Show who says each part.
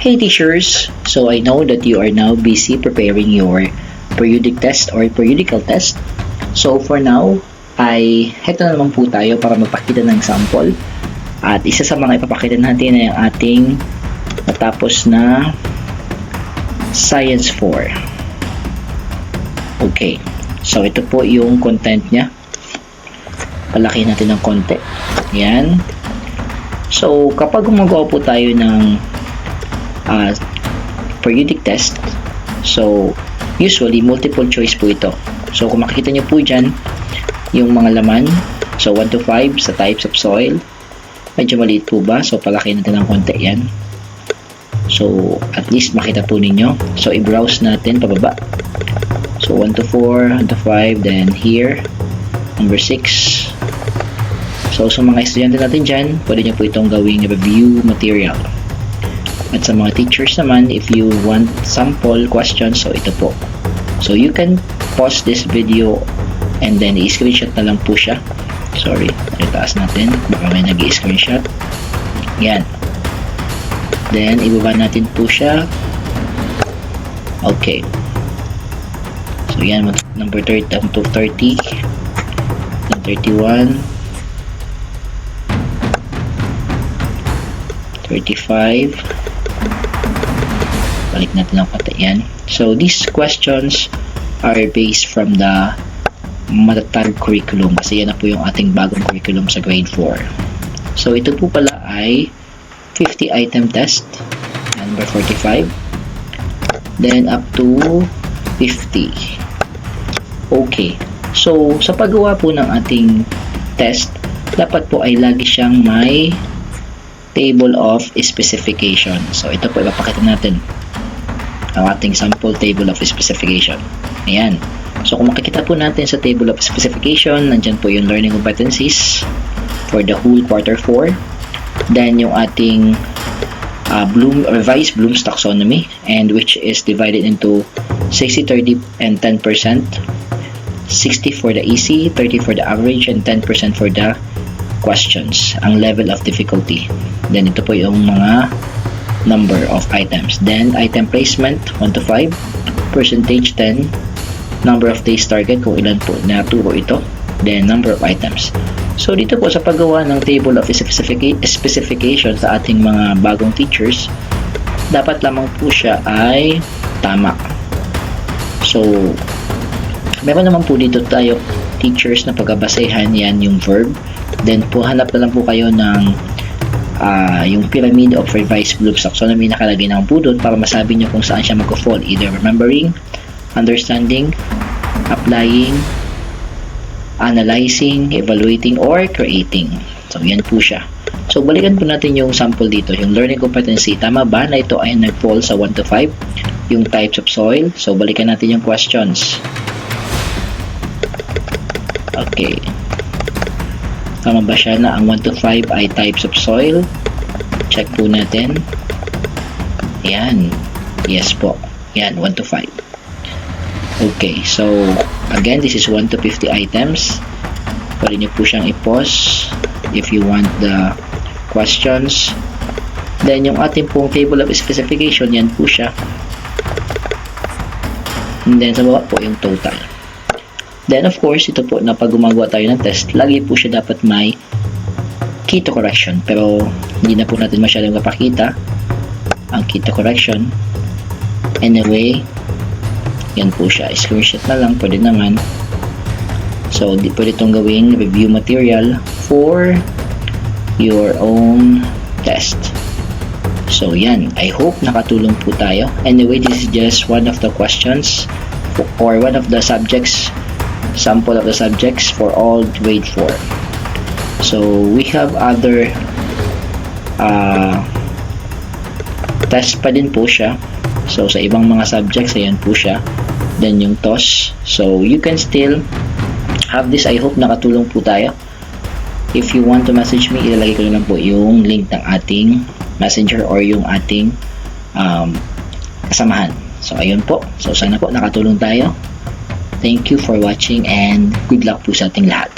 Speaker 1: Hey teachers, so I know that you are now busy preparing your periodic test or periodical test. So for now, heto na naman po tayo para magpakita ng sample. At isa sa mga ipapakita natin ay ang ating natapos na Science 4. Okay, so ito po yung content niya. Palaki natin ng konti. Yan. So kapag gumagawa po tayo ng periodic test, so usually multiple choice po ito. So kung makikita nyo po dyan yung mga laman, so 1 to 5 sa types of soil, medyo maliit po ba? So palaki natin ng konti yan. So at least makita po ninyo. So i-browse natin pababa. So 1 to 4, 1 to 5, then here number 6. So sa mga estudyante natin dyan, pwede nyo po itong gawing review material. At sa mga teachers naman, if you want sample questions, so ito po. So you can pause this video and then i-screenshot na lang po siya. Sorry, itaas natin. Baka may nag-i-screenshot. Yan. Then, ibaba natin po siya. Okay. So yan, number 30, to 30. Then 31. 35. Balik natin lang pati yan. So these questions are based from the Matatag curriculum kasi yan na po yung ating bagong curriculum sa grade 4. So ito po pala ay 50 item test, number 45, then up to 50. Okay, so sa paggawa po ng ating test, dapat po ay lagi siyang may table of specification. So ito po ipapakita natin ang ating sample table of specification. Ayan. So kung makikita po natin sa table of specification, nandyan po yung learning competencies for the whole quarter 4. Then yung ating revised Bloom's taxonomy, and which is divided into 60, 30, and 10%. 60 for the easy, 30 for the average, and 10% for the questions, ang level of difficulty. Then ito po yung mga number of items. Then item placement 1 to 5, percentage 10, number of days target kung ilan po naturo ito, then number of items. So dito po sa paggawa ng table of specification sa ating mga bagong teachers, dapat lamang po siya ay tama. So meron naman po dito tayo teachers na pagbabasehan, yan yung verb. Then po hanap na lang po kayo ng yung pyramid of revised Bloom's taxonomy, nakalagay na po doon para masabi nyo kung saan siya mag-fall, either remembering, understanding, applying, analyzing, evaluating, or creating. So yan po siya. So balikan po natin yung sample dito, yung learning competency. Tama ba na ito ay nag-fall sa 1 to 5, yung types of soil? So balikan natin yung questions. Okay, tama ba siya na ang 1 to 5 ay types of soil? Check po natin. Ayan. Yes po. Ayan, 1 to 5. Okay, so again, this is 1 to 50 items. Pwede nyo po siyang i-pause if you want the questions. Then yung ating pong table of specification, yan po siya. And then sa baba po yung total. Then of course, ito po na pag gumagawa tayo ng test, lagi po siya dapat may key to correction. Pero hindi na po natin masyadong kapakita ang key to correction. Anyway, yan po siya. Screenshot na lang, pwede naman. So pwede itong gawing review material for your own test. So yan, I hope nakatulong po tayo. Anyway, this is just one of the questions or one of the subjects, sample of the subjects for all grade 4. So we have other test pa din po siya. So sa ibang mga subjects, ayan po siya. Then yung TOS. So you can still have this. I hope nakatulong po tayo. If you want to message me, ilalagay ko lang po yung link ng ating messenger or yung ating kasamahan. So ayun po. So sana po nakatulong tayo. Thank you for watching and good luck po sa ating lahat.